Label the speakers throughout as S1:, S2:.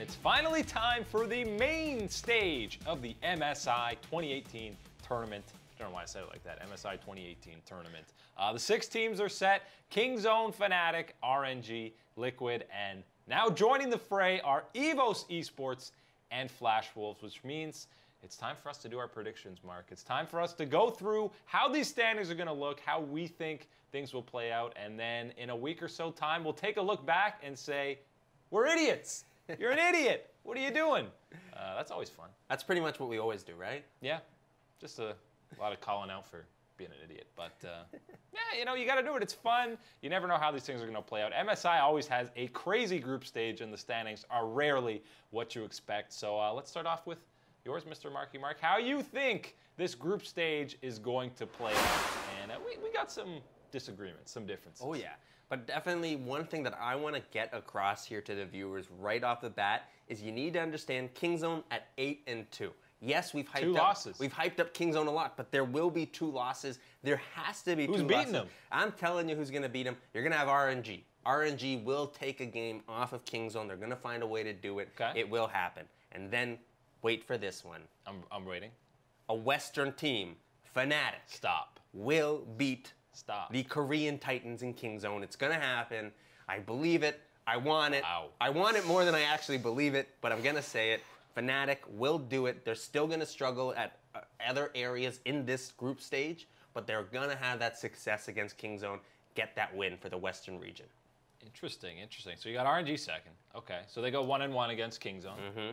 S1: It's finally time for the main stage of the MSI 2018 tournament. I don't know why I said it like that. MSI 2018 tournament. The 6 teams are set. Kingzone, Fnatic, RNG, Liquid, and now joining the fray are EVOS Esports and Flash Wolves, which means it's time for us to do our predictions, Mark. It's time for us to go through how these standings are going to look, how we think things will play out, and then in a week or so time, we'll take a look back and say, we're idiots. You're an idiot. What are you doing? That's always fun.
S2: That's pretty much what we always do, right?
S1: Yeah. Just a lot of calling out for being an idiot. But, yeah, you know, you got to do it. It's fun. You never know how these things are going to play out. MSI always has a crazy group stage, and the standings are rarely what you expect. So let's start off with yours, Mr. Marky Mark. How you think this group stage is going to play out? And we got some disagreements, some differences.
S2: Oh, yeah. But definitely one thing that I want to get across here to the viewers right off the bat is you need to understand Kingzone at 8-2. Yes, we've hyped
S1: 2 losses.
S2: We've hyped up Kingzone a lot, but there will be 2 losses. There has to be 2 losses.
S1: Who's beating them?
S2: I'm telling you who's going to beat them. You're going to have RNG. RNG will take a game off of Kingzone. They're going to find a way to do it.
S1: Okay.
S2: It will happen. And then wait for this one.
S1: I'm waiting.
S2: A Western team, Fnatic.
S1: Stop.
S2: Will beat
S1: the
S2: Korean Titans in Kingzone. It's going to happen. I believe it. I want it.
S1: Wow.
S2: I want it more than I actually believe it, but I'm going to say it. Fnatic will do it. They're still going to struggle at other areas in this group stage, but they're going to have that success against Kingzone, get that win for the Western region.
S1: Interesting, interesting. So you got RNG second. Okay, so they go 1-1 against Kingzone.
S2: Mm-hmm.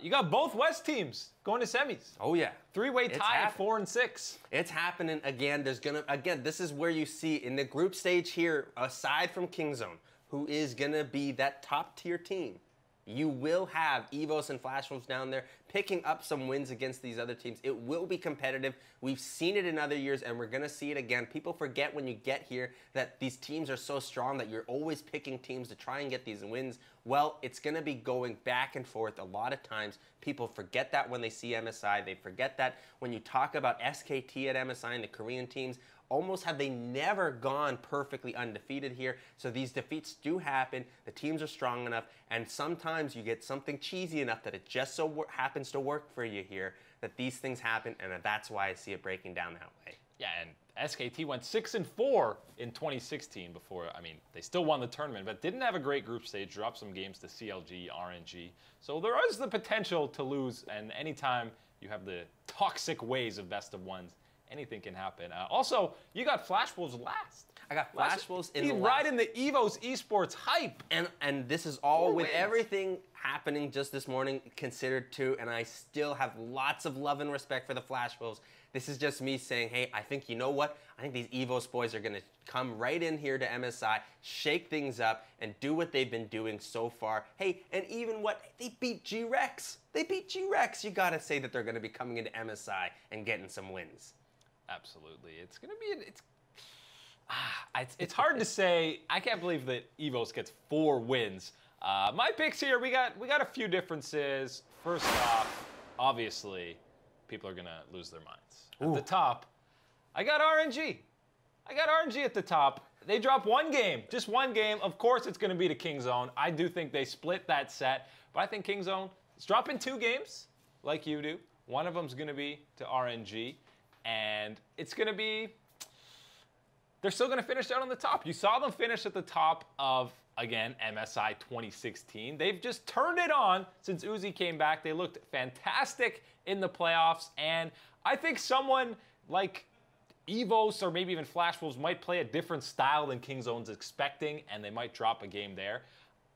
S1: You got both West teams going to semis.
S2: Oh, yeah.
S1: 3-way tie at 4-6.
S2: It's happening again. This is where you see in the group stage here, aside from Kingzone, who is going to be that top tier team. You will have EVOS and Flash Wolves down there picking up some wins against these other teams. It will be competitive. We've seen it in other years, and we're going to see it again. People forget when you get here that these teams are so strong that you're always picking teams to try and get these wins. Well, it's going to be going back and forth a lot of times. People forget that when they see MSI. They forget that when you talk about SKT at MSI and the Korean teams. Almost have they never gone perfectly undefeated here. So these defeats do happen. The teams are strong enough, and sometimes you get something cheesy enough that it just so happens to work for you here, that these things happen, and that's why I see it breaking down that way.
S1: Yeah, and SKT went 6-4 in 2016 before, I mean, they still won the tournament, but didn't have a great group stage, dropped some games to CLG, RNG. So there is the potential to lose, and anytime you have the toxic ways of best of ones, anything can happen. Also, you got Flash Wolves last.
S2: I got Flash Wolves in the last.
S1: Riding the EVOS Esports hype.
S2: And this is all with everything happening just this morning considered too, and I still have lots of love and respect for the Flash Wolves. This is just me saying, hey, I think, you know what? I think these EVOS boys are going to come right in here to MSI, shake things up, and do what they've been doing so far. Hey, and even what? They beat G-Rex. They beat G-Rex. You got to say that they're going to be coming into MSI and getting some wins.
S1: Absolutely. It's going to be, it's hard to say. I can't believe that EVOS gets 4 wins. My picks here, we got a few differences. First off, obviously, people are going to lose their minds. At the top, I got RNG. I got RNG at the top. They drop 1 game, just 1 game. Of course, it's going to be to Kingzone. I do think they split that set, but I think Kingzone is dropping 2 games, like you do. One of them's going to be to RNG. And it's going to be, they're still going to finish out on the top. You saw them finish at the top of, again, MSI 2016. They've just turned it on since Uzi came back. They looked fantastic in the playoffs. And I think someone like EVOS or maybe even Flash Wolves might play a different style than Kingzone's expecting, and they might drop a game there.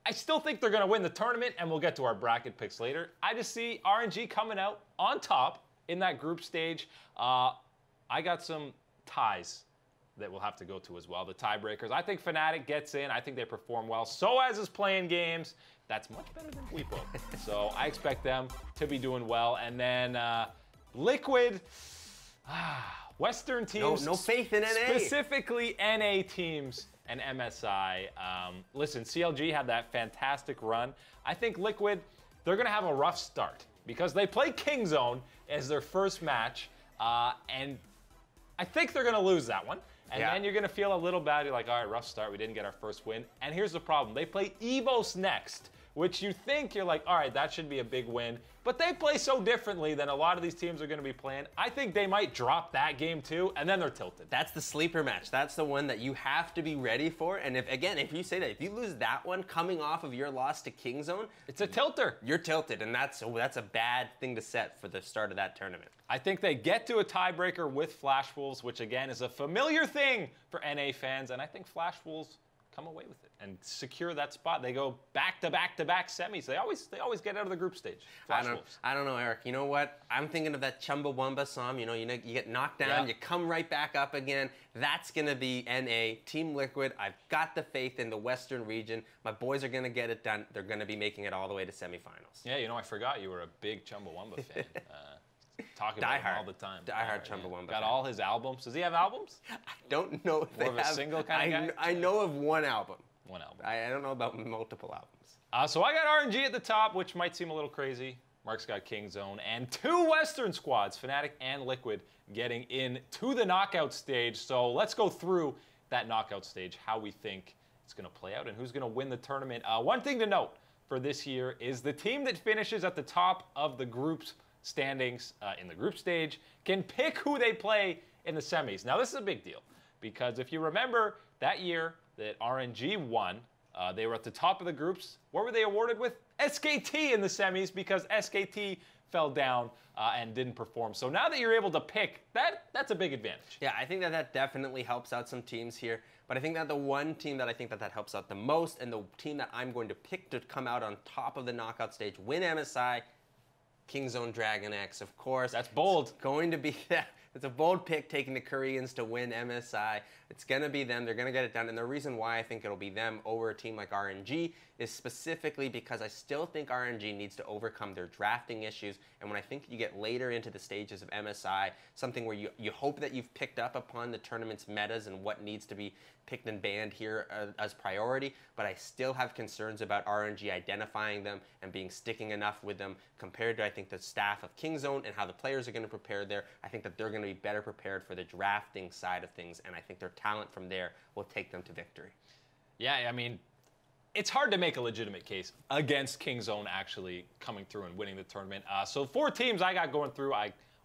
S1: I still think they're going to win the tournament, and we'll get to our bracket picks later. I just see RNG coming out on top in that group stage. I got some ties that we'll have to go to as well, the tiebreakers. I think Fnatic gets in. I think they perform well. So as is playing games. That's much better than we put. So I expect them to be doing well. And then Liquid, Western teams.
S2: No faith in NA.
S1: Specifically NA teams and MSI. Listen, CLG had that fantastic run. I think Liquid, they're going to have a rough start because they play Kingzone as their first match. And I think they're going to lose that one. And then you're going to feel a little bad. You're like, all right, rough start. We didn't get our first win. And here's the problem. They play EVOS next, which you think you're like, all right, that should be a big win. But they play so differently than a lot of these teams are going to be playing. I think they might drop that game too, and then they're tilted.
S2: That's the sleeper match. That's the one that you have to be ready for. And if you say that, if you lose that one coming off of your loss to Kingzone,
S1: it's a tilter.
S2: You're tilted, and that's a bad thing to set for the start of that tournament.
S1: I think they get to a tiebreaker with Flash Wolves, which again is a familiar thing for NA fans, and I think Flash Wolves come away with it and secure that spot. They go back to back to back semis. They always get out of the group stage.
S2: I don't know, Eric. You know what? I'm thinking of that Chumbawamba song. You get knocked down, you come right back up again. That's gonna be NA Team Liquid. I've got the faith in the Western region. My boys are gonna get it done. They're gonna be making it all the way to semifinals.
S1: Yeah, I forgot you were a big Chumbawamba fan. Talking about him all the time.
S2: Die-hard Chumbawamba.
S1: Got all his albums. Does he have albums?
S2: I don't know if
S1: More of a single kind of guy?
S2: I know of one album.
S1: One album.
S2: I don't know about multiple albums.
S1: So I got RNG at the top, which might seem a little crazy. Mark's got Kingzone, and two Western squads, Fnatic and Liquid, getting into the knockout stage. So let's go through that knockout stage, how we think it's going to play out, and who's going to win the tournament. One thing to note for this year is the team that finishes at the top of the group's standings in the group stage can pick who they play in the semis. Now, this is a big deal because if you remember that year that RNG won, they were at the top of the groups. What were they awarded with? SKT in the semis because SKT fell down and didn't perform. So now that you're able to pick, that's a big advantage.
S2: Yeah, I think that definitely helps out some teams here. But I think that the one team that I think that helps out the most, and the team that I'm going to pick to come out on top of the knockout stage, win MSI, Kingzone Dragon X, of course.
S1: That's bold.
S2: It's going to be that. It's a bold pick taking the Koreans to win MSI. It's going to be them. They're going to get it done. And the reason why I think it'll be them over a team like RNG is specifically because I still think RNG needs to overcome their drafting issues. And when I think you get later into the stages of MSI, something where you hope that you've picked up upon the tournament's metas and what needs to be picked and banned here as priority, but I still have concerns about RNG identifying them and being sticking enough with them compared to, I think, the staff of Kingzone and how the players are going to prepare there. I think that they're going to be better prepared for the drafting side of things, and I think their talent from there will take them to victory.
S1: Yeah, I mean, it's hard to make a legitimate case against Kingzone actually coming through and winning the tournament. So 4 teams I got going through.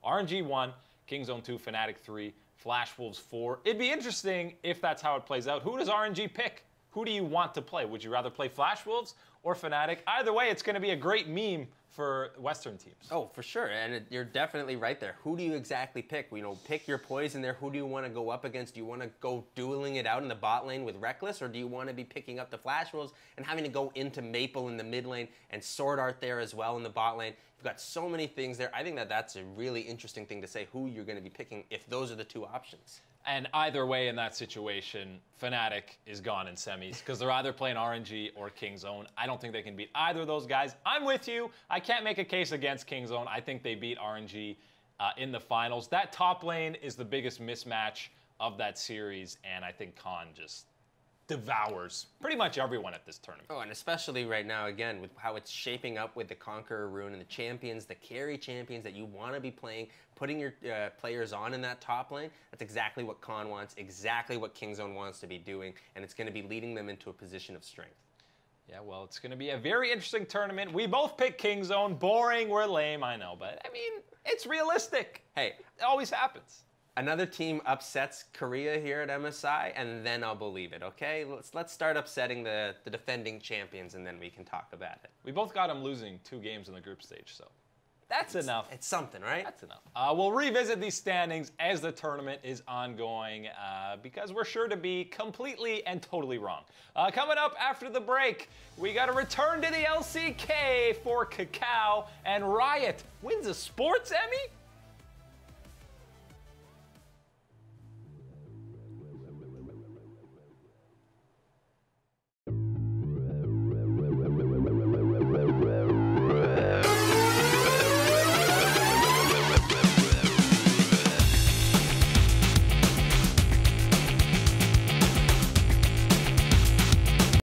S1: RNG 1, Kingzone 2, Fnatic 3, Flash Wolves 4. It'd be interesting if that's how it plays out. Who does RNG pick? Who do you want to play? Would you rather play Flash Wolves or Fnatic? Either way, it's going to be a great meme for Western teams.
S2: Oh, for sure. And you're definitely right there. Who do you exactly pick? Pick your poison there. Who do you want to go up against? Do you want to go dueling it out in the bot lane with Reckless, or do you want to be picking up the Flash Wolves and having to go into Maple in the mid lane and Sword Art there as well in the bot lane? You've got so many things there. I think that that's a really interesting thing to say, who you're going to be picking if those are the 2 options.
S1: And either way in that situation, Fnatic is gone in semis because they're either playing RNG or Kingzone. I don't think they can beat either of those guys. I'm with you. I can't make a case against Kingzone. I think they beat RNG in the finals. That top lane is the biggest mismatch of that series, and I think Khan just devours pretty much everyone at this tournament.
S2: Oh, and especially right now, again, with how it's shaping up with the Conqueror Rune and the champions, the carry champions that you want to be playing, putting your players on in that top lane. That's exactly what Khan wants, exactly what Kingzone wants to be doing, and it's going to be leading them into a position of strength.
S1: Yeah, well, it's going to be a very interesting tournament. We both picked Kingzone. Boring, we're lame, I know, but I mean, it's realistic.
S2: Hey,
S1: it always happens.
S2: Another team upsets Korea here at MSI, and then I'll believe it, okay? Let's start upsetting the defending champions, and then we can talk about it.
S1: We both got them losing 2 games in the group stage, so that's enough.
S2: It's something, right?
S1: That's enough. We'll revisit these standings as the tournament is ongoing because we're sure to be completely and totally wrong. Coming up after the break, we got to return to the LCK for Cacao, and Riot wins a sports Emmy?